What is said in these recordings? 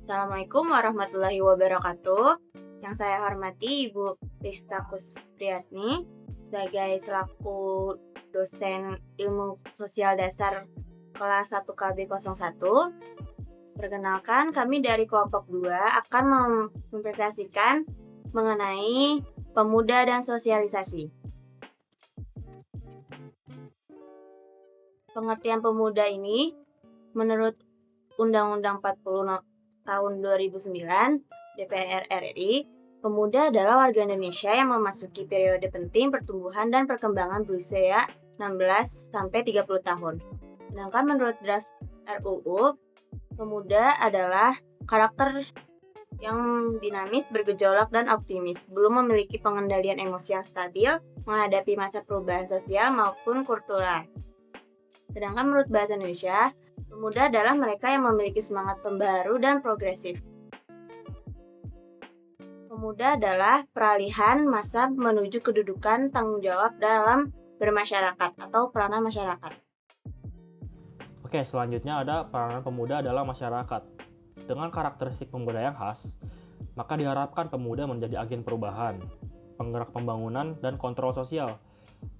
Assalamualaikum warahmatullahi wabarakatuh. Yang saya hormati Ibu Rista Kuspriyatni sebagai selaku dosen Ilmu Sosial Dasar kelas 1 KB 01. Perkenalkan, kami dari kelompok 2 akan mempresentasikan mengenai pemuda dan sosialisasi. Pengertian pemuda ini menurut Undang-Undang 40 tahun 2009 DPR RI, pemuda adalah warga Indonesia yang memasuki periode penting pertumbuhan dan perkembangan berusia 16-30 tahun. Sedangkan menurut draft RUU, pemuda adalah karakter yang dinamis, bergejolak, dan optimis, belum memiliki pengendalian emosi yang stabil, menghadapi masa perubahan sosial maupun kultural. Sedangkan menurut bahasa Indonesia, pemuda adalah mereka yang memiliki semangat pembaru dan progresif. Pemuda adalah peralihan masa menuju kedudukan tanggung jawab dalam bermasyarakat atau peranan masyarakat. Oke, selanjutnya ada peranan pemuda dalam masyarakat. Dengan karakteristik pemuda yang khas, maka diharapkan pemuda menjadi agen perubahan, penggerak pembangunan, dan kontrol sosial.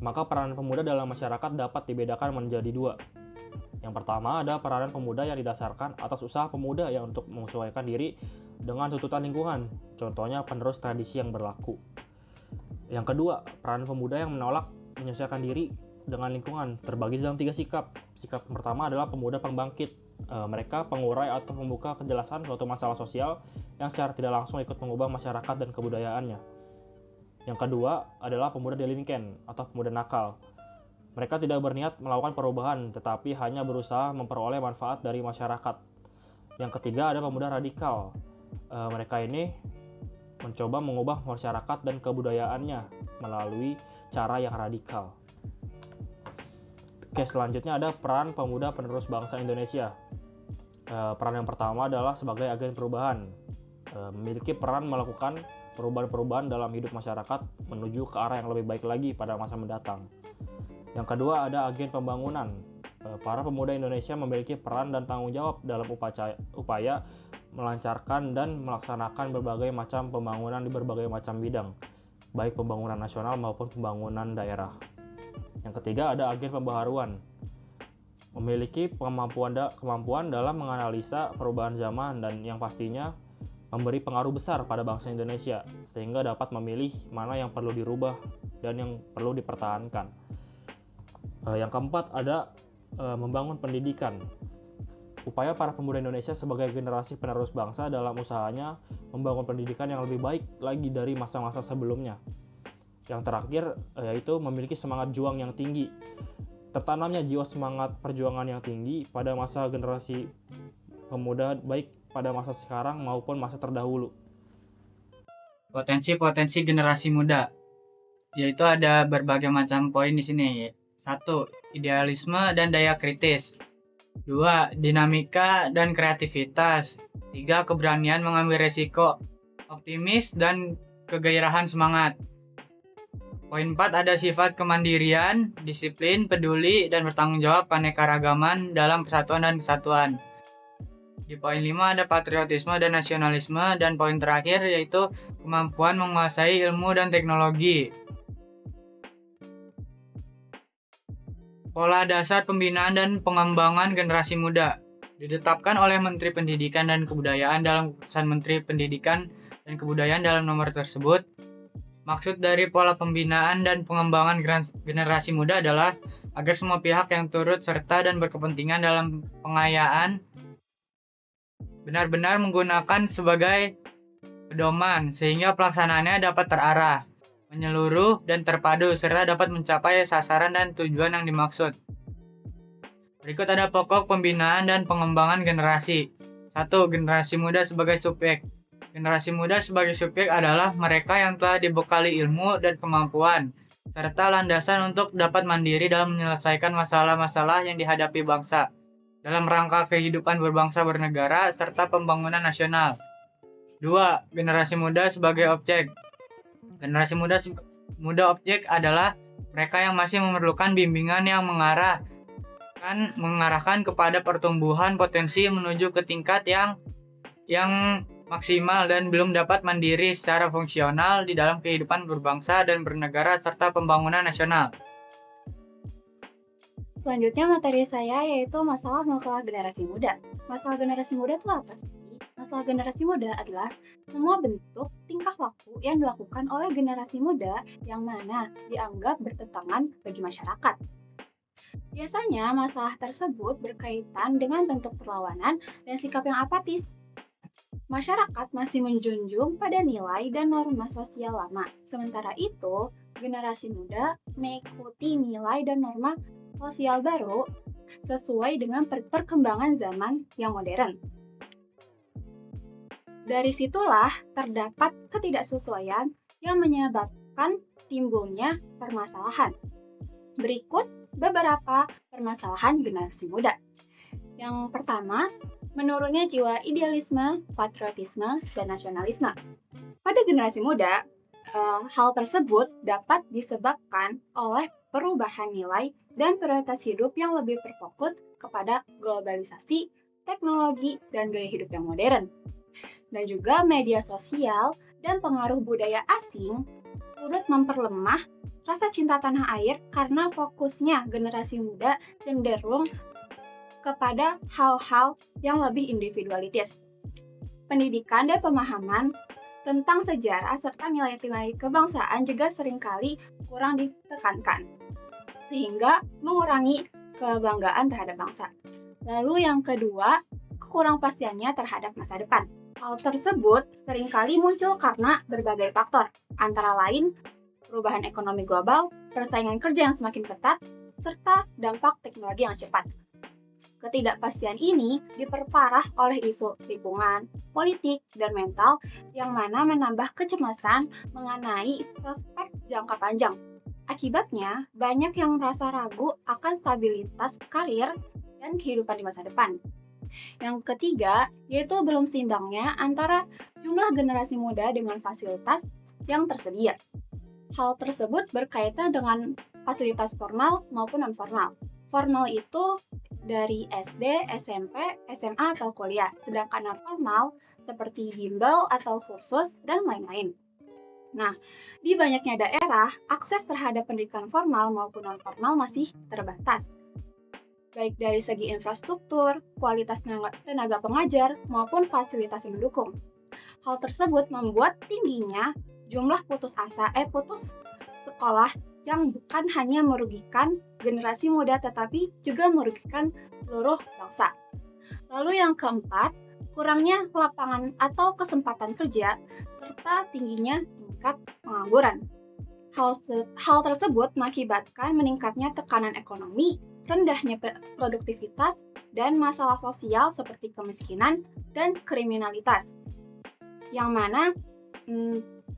Maka peranan pemuda dalam masyarakat dapat dibedakan menjadi dua. Yang pertama ada peranan pemuda yang didasarkan atas usaha pemuda yang untuk menyesuaikan diri dengan tuntutan lingkungan, contohnya penerus tradisi yang berlaku. Yang kedua, peranan pemuda yang menolak menyesuaikan diri dengan lingkungan, terbagi dalam 3 sikap. Sikap pertama adalah pemuda pembangkit. Mereka pengurai atau membuka kejelasan suatu masalah sosial yang secara tidak langsung ikut mengubah masyarakat dan kebudayaannya. Yang kedua adalah pemuda delinken atau pemuda nakal. Mereka tidak berniat melakukan perubahan, tetapi hanya berusaha memperoleh manfaat dari masyarakat. Yang ketiga ada pemuda radikal. Mereka ini mencoba mengubah masyarakat dan kebudayaannya melalui cara yang radikal. Oke, selanjutnya ada peran pemuda penerus bangsa Indonesia. Peran yang pertama adalah sebagai agen perubahan. Memiliki peran melakukan perubahan-perubahan dalam hidup masyarakat menuju ke arah yang lebih baik lagi pada masa mendatang. Yang kedua ada agen pembangunan. Para pemuda Indonesia memiliki peran dan tanggung jawab dalam upaya melancarkan dan melaksanakan berbagai macam pembangunan di berbagai macam bidang, baik pembangunan nasional maupun pembangunan daerah. Yang ketiga ada agen pembaharuan. Memiliki kemampuan dalam menganalisa perubahan zaman dan yang pastinya memberi pengaruh besar pada bangsa Indonesia sehingga dapat memilih mana yang perlu dirubah dan yang perlu dipertahankan. Yang keempat ada membangun pendidikan. Upaya para pemuda Indonesia sebagai generasi penerus bangsa dalam usahanya membangun pendidikan yang lebih baik lagi dari masa-masa sebelumnya. Yang terakhir yaitu memiliki semangat juang yang tinggi. Tertanamnya jiwa semangat perjuangan yang tinggi pada masa generasi pemuda baik pada masa sekarang maupun masa terdahulu. Potensi-potensi generasi muda, yaitu ada berbagai macam poin di sini. 1. Idealisme dan daya kritis. 2. Dinamika dan kreativitas. 3. Keberanian mengambil resiko. Optimis dan kegairahan semangat. Poin 4 ada sifat kemandirian, disiplin, peduli, dan bertanggung jawab keanekaragaman dalam persatuan dan kesatuan. Di poin 5 ada patriotisme dan nasionalisme, dan poin terakhir yaitu kemampuan menguasai ilmu dan teknologi. Pola dasar pembinaan dan pengembangan generasi muda ditetapkan oleh Menteri Pendidikan dan Kebudayaan dalam Keputusan Menteri Pendidikan dan Kebudayaan dalam nomor tersebut. Maksud dari pola pembinaan dan pengembangan generasi muda adalah agar semua pihak yang turut serta dan berkepentingan dalam pengayaan benar-benar menggunakan sebagai pedoman sehingga pelaksanaannya dapat terarah, menyeluruh, dan terpadu serta dapat mencapai sasaran dan tujuan yang dimaksud. Berikut ada pokok pembinaan dan pengembangan generasi. 1. Generasi muda sebagai subjek. Generasi muda sebagai subjek adalah mereka yang telah dibekali ilmu dan kemampuan, serta landasan untuk dapat mandiri dalam menyelesaikan masalah-masalah yang dihadapi bangsa, dalam rangka kehidupan berbangsa bernegara, serta pembangunan nasional. 2. Generasi muda sebagai objek. Generasi muda objek adalah mereka yang masih memerlukan bimbingan yang mengarah mengarahkan kepada pertumbuhan potensi menuju ke tingkat yang maksimal dan belum dapat mandiri secara fungsional di dalam kehidupan berbangsa dan bernegara serta pembangunan nasional. Selanjutnya materi saya yaitu masalah generasi muda. Masalah generasi muda itu apa sih? Masalah generasi muda adalah semua bentuk tingkah laku yang dilakukan oleh generasi muda yang mana dianggap bertentangan bagi masyarakat. Biasanya masalah tersebut berkaitan dengan bentuk perlawanan dan sikap yang apatis. Masyarakat masih menjunjung pada nilai dan norma sosial lama. Sementara itu, generasi muda mengikuti nilai dan norma sosial baru sesuai dengan perkembangan zaman yang modern. Dari situlah terdapat ketidaksesuaian yang menyebabkan timbulnya permasalahan. Berikut beberapa permasalahan generasi muda. Yang pertama, menurunnya jiwa idealisme, patriotisme, dan nasionalisme. Pada generasi muda, hal tersebut dapat disebabkan oleh perubahan nilai dan prioritas hidup yang lebih berfokus kepada globalisasi, teknologi, dan gaya hidup yang modern. Dan juga media sosial dan pengaruh budaya asing turut memperlemah rasa cinta tanah air karena fokusnya generasi muda cenderung kepada hal-hal yang lebih individualitis. Pendidikan dan pemahaman tentang sejarah serta nilai-nilai kebangsaan juga seringkali kurang ditekankan, sehingga mengurangi kebanggaan terhadap bangsa. Lalu yang kedua, kekurangpastiannya terhadap masa depan. Hal tersebut seringkali muncul karena berbagai faktor, antara lain perubahan ekonomi global, persaingan kerja yang semakin ketat, serta dampak teknologi yang cepat. Ketidakpastian ini diperparah oleh isu lingkungan, politik, dan mental yang mana menambah kecemasan mengenai prospek jangka panjang. Akibatnya, banyak yang merasa ragu akan stabilitas karir dan kehidupan di masa depan. Yang ketiga, yaitu belum seimbangnya antara jumlah generasi muda dengan fasilitas yang tersedia. Hal tersebut berkaitan dengan fasilitas formal maupun non-formal. Formal itu dari SD, SMP, SMA, atau kuliah, sedangkan non-formal seperti bimbel atau kursus, dan lain-lain. Nah, di banyaknya daerah, akses terhadap pendidikan formal maupun non-formal masih terbatas, baik dari segi infrastruktur, kualitas tenaga pengajar, maupun fasilitas yang mendukung. Hal tersebut membuat tingginya jumlah putus sekolah yang bukan hanya merugikan generasi muda tetapi juga merugikan seluruh bangsa. Lalu yang keempat, kurangnya lapangan atau kesempatan kerja serta tingginya tingkat pengangguran. Hal tersebut mengakibatkan meningkatnya tekanan ekonomi, rendahnya produktivitas, dan masalah sosial seperti kemiskinan dan kriminalitas. Yang mana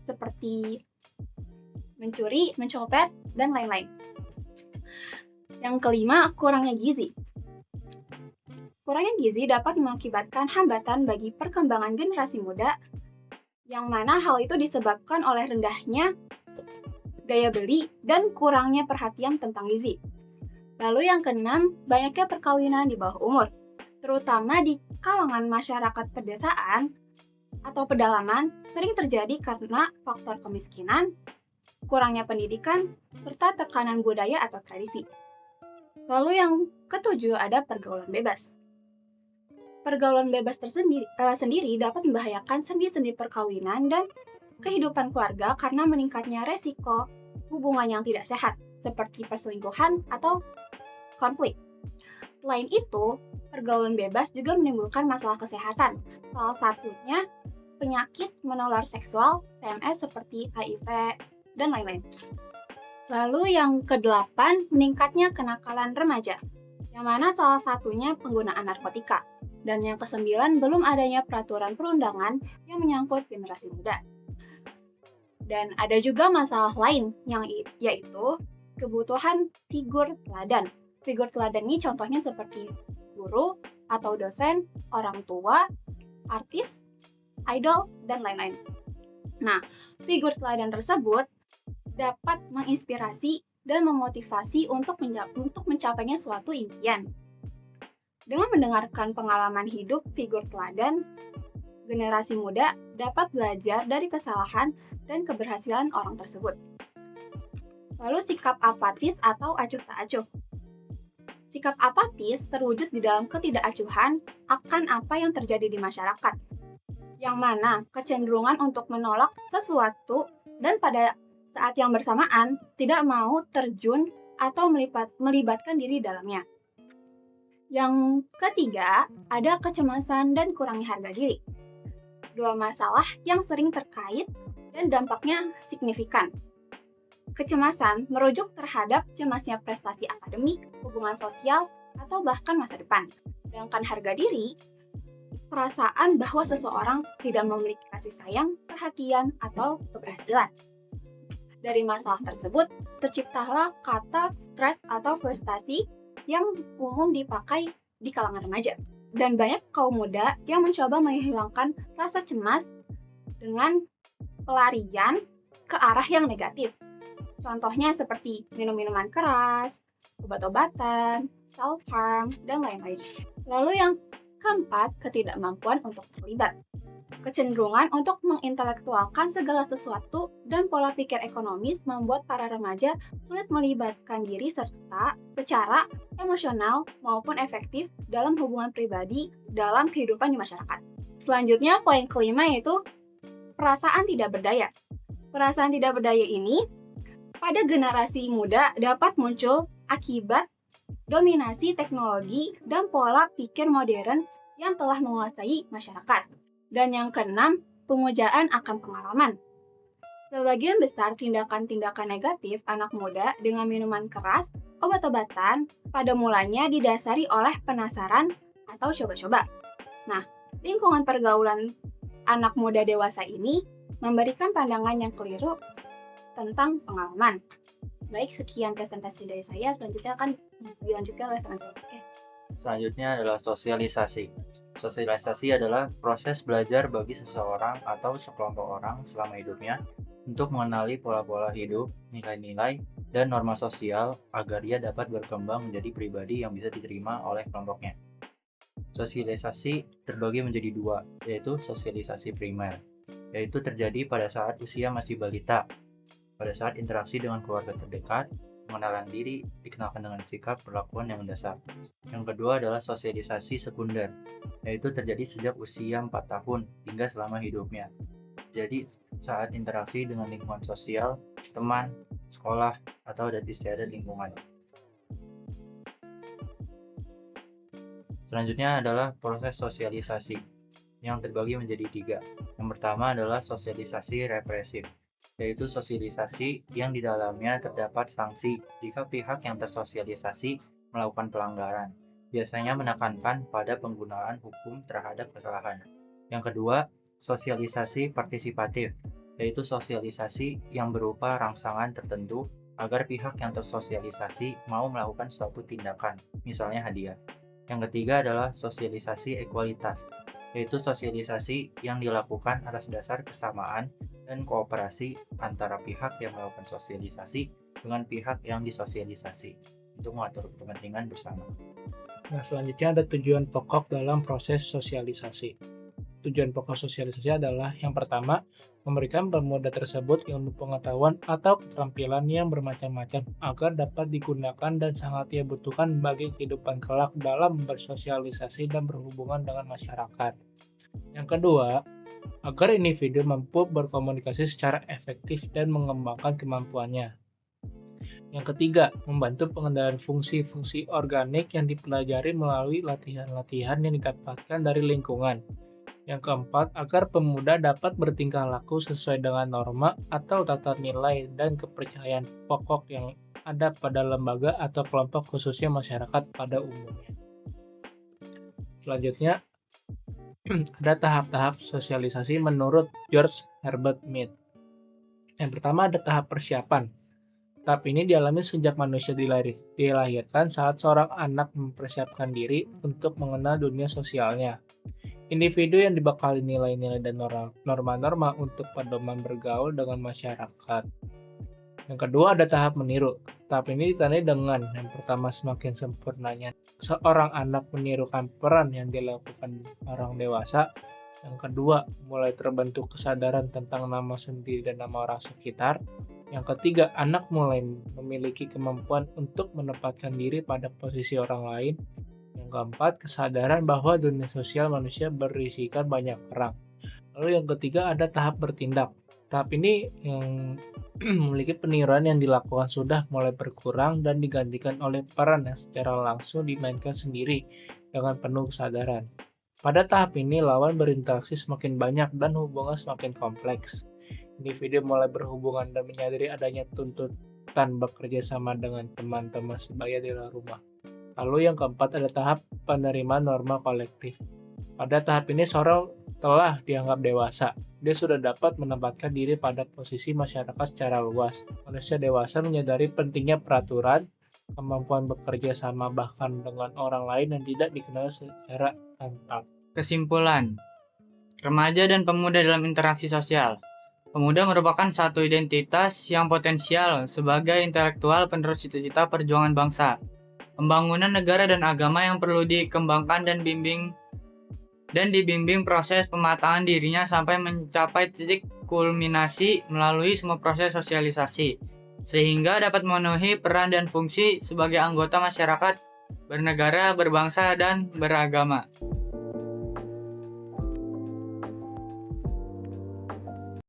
seperti mencuri, mencopet, dan lain-lain. Yang kelima, kurangnya gizi. Kurangnya gizi dapat mengakibatkan hambatan bagi perkembangan generasi muda, yang mana hal itu disebabkan oleh rendahnya daya beli dan kurangnya perhatian tentang gizi. Lalu yang keenam, banyaknya perkawinan di bawah umur, terutama di kalangan masyarakat pedesaan atau pedalaman, sering terjadi karena faktor kemiskinan, kurangnya pendidikan, serta tekanan budaya atau tradisi. Lalu yang ketujuh ada pergaulan bebas. Pergaulan bebas sendiri dapat membahayakan sendi-sendi perkawinan dan kehidupan keluarga karena meningkatnya resiko hubungan yang tidak sehat, seperti perselingkuhan atau konflik. Selain itu, pergaulan bebas juga menimbulkan masalah kesehatan, salah satunya penyakit menular seksual, PMS seperti HIV, dan lain-lain. Lalu yang kedelapan, meningkatnya kenakalan remaja, yang mana salah satunya penggunaan narkotika. Dan yang kesembilan, belum adanya peraturan perundangan yang menyangkut generasi muda. Dan ada juga masalah lain, yaitu kebutuhan figur teladan. Figur teladan ini contohnya seperti guru atau dosen, orang tua, artis, idol, dan lain-lain. Nah, figur teladan tersebut dapat menginspirasi dan memotivasi untuk mencapainya suatu impian. Dengan mendengarkan pengalaman hidup figur teladan, generasi muda dapat belajar dari kesalahan dan keberhasilan orang tersebut. Lalu sikap apatis atau acuh tak acuh. Sikap apatis terwujud di dalam ketidakacuhan akan apa yang terjadi di masyarakat, yang mana kecenderungan untuk menolak sesuatu dan pada saat yang bersamaan tidak mau terjun atau melibatkan diri dalamnya. Yang ketiga, ada kecemasan dan kurangnya harga diri. Dua masalah yang sering terkait dan dampaknya signifikan. Kecemasan merujuk terhadap cemasnya prestasi akademik, hubungan sosial, atau bahkan masa depan. Sedangkan harga diri, perasaan bahwa seseorang tidak memiliki kasih sayang, perhatian, atau keberhasilan. Dari masalah tersebut, terciptalah kata stres atau frustasi yang umum dipakai di kalangan remaja. Dan banyak kaum muda yang mencoba menghilangkan rasa cemas dengan pelarian ke arah yang negatif. Contohnya seperti minum minuman keras, obat-obatan, self-harm, dan lain-lain. Lalu yang keempat, ketidakmampuan untuk terlibat. Kecenderungan untuk mengintelektualkan segala sesuatu dan pola pikir ekonomis membuat para remaja sulit melibatkan diri serta secara emosional maupun efektif dalam hubungan pribadi dalam kehidupan di masyarakat. Selanjutnya, poin kelima yaitu perasaan tidak berdaya. Perasaan tidak berdaya ini pada generasi muda dapat muncul akibat dominasi teknologi dan pola pikir modern yang telah menguasai masyarakat. Dan yang keenam, pemujaan akan pengalaman. Sebagian besar tindakan-tindakan negatif anak muda dengan minuman keras, obat-obatan, pada mulanya didasari oleh penasaran atau coba-coba. Nah, lingkungan pergaulan anak muda dewasa ini memberikan pandangan yang keliru tentang pengalaman. Baik, sekian presentasi dari saya. Selanjutnya akan dilanjutkan oleh teman saya. Oke. Selanjutnya adalah sosialisasi. Sosialisasi adalah proses belajar bagi seseorang atau sekelompok orang selama hidupnya untuk mengenali pola-pola hidup, nilai-nilai, dan norma sosial agar ia dapat berkembang menjadi pribadi yang bisa diterima oleh kelompoknya. Sosialisasi terbagi menjadi dua, yaitu sosialisasi primer, yaitu terjadi pada saat usia masih balita, pada saat interaksi dengan keluarga terdekat, pengenalan diri, dikenalkan dengan sikap perlakuan yang mendasar. Yang kedua adalah sosialisasi sekunder, yaitu terjadi sejak usia 4 tahun hingga selama hidupnya. Jadi saat interaksi dengan lingkungan sosial, teman, sekolah, atau adat istiadat lingkungan. Selanjutnya adalah proses sosialisasi, yang terbagi menjadi 3. Yang pertama adalah sosialisasi represif, yaitu sosialisasi yang di dalamnya terdapat sanksi jika pihak yang tersosialisasi melakukan pelanggaran, biasanya menekankan pada penggunaan hukum terhadap kesalahan. Yang kedua, sosialisasi partisipatif, yaitu sosialisasi yang berupa rangsangan tertentu agar pihak yang tersosialisasi mau melakukan suatu tindakan, misalnya hadiah. Yang ketiga adalah sosialisasi ekualitas, yaitu sosialisasi yang dilakukan atas dasar kesamaan dan kooperasi antara pihak yang melakukan sosialisasi dengan pihak yang disosialisasi untuk mengatur kepentingan bersama. Nah, selanjutnya ada tujuan pokok dalam proses sosialisasi. Tujuan pokok sosialisasi adalah yang pertama, memberikan pemuda tersebut ilmu pengetahuan atau keterampilan yang bermacam-macam agar dapat digunakan dan sangat ia butuhkan bagi kehidupan kelak dalam bersosialisasi dan berhubungan dengan masyarakat. Yang kedua, agar individu mampu berkomunikasi secara efektif dan mengembangkan kemampuannya. Yang ketiga, membantu pengendalian fungsi-fungsi organik yang dipelajari melalui latihan-latihan yang didapatkan dari lingkungan. Yang keempat, agar pemuda dapat bertingkah laku sesuai dengan norma atau tata nilai dan kepercayaan pokok yang ada pada lembaga atau kelompok khususnya masyarakat pada umumnya. Selanjutnya, ada tahap-tahap sosialisasi menurut George Herbert Mead. Yang pertama ada tahap persiapan. Tahap ini dialami sejak manusia dilahirkan saat seorang anak mempersiapkan diri untuk mengenal dunia sosialnya. Individu yang dibekali nilai-nilai dan norma-norma untuk pedoman bergaul dengan masyarakat. Yang kedua ada tahap meniru. Tahap ini ditandai dengan yang pertama semakin seorang anak menirukan peran yang dilakukan orang dewasa. Yang kedua, mulai terbentuk kesadaran tentang nama sendiri dan nama orang sekitar. Yang ketiga, anak mulai memiliki kemampuan untuk menempatkan diri pada posisi orang lain. Yang keempat, kesadaran bahwa dunia sosial manusia berisikan banyak orang. Lalu yang ketiga ada tahap bertindak. Tahap ini yang memiliki peniruan yang dilakukan sudah mulai berkurang dan digantikan oleh peran yang secara langsung dimainkan sendiri dengan penuh kesadaran. Pada tahap ini, lawan berinteraksi semakin banyak dan hubungan semakin kompleks. Individu mulai berhubungan dan menyadari adanya tuntutan bekerja sama dengan teman-teman sebaya di luar rumah. Lalu yang keempat ada tahap penerimaan norma kolektif. Pada tahap ini, seorang telah dianggap dewasa. Dia sudah dapat menempatkan diri pada posisi masyarakat secara luas. Manusia dewasa menyadari pentingnya peraturan, kemampuan bekerja sama bahkan dengan orang lain yang tidak dikenal secara nampak. Kesimpulan, remaja dan pemuda dalam interaksi sosial. Pemuda merupakan satu identitas yang potensial sebagai intelektual penerus cita-cita perjuangan bangsa, pembangunan negara dan agama yang perlu dikembangkan dan dibimbing proses pematangan dirinya sampai mencapai titik kulminasi melalui semua proses sosialisasi, sehingga dapat memenuhi peran dan fungsi sebagai anggota masyarakat, bernegara, berbangsa, dan beragama.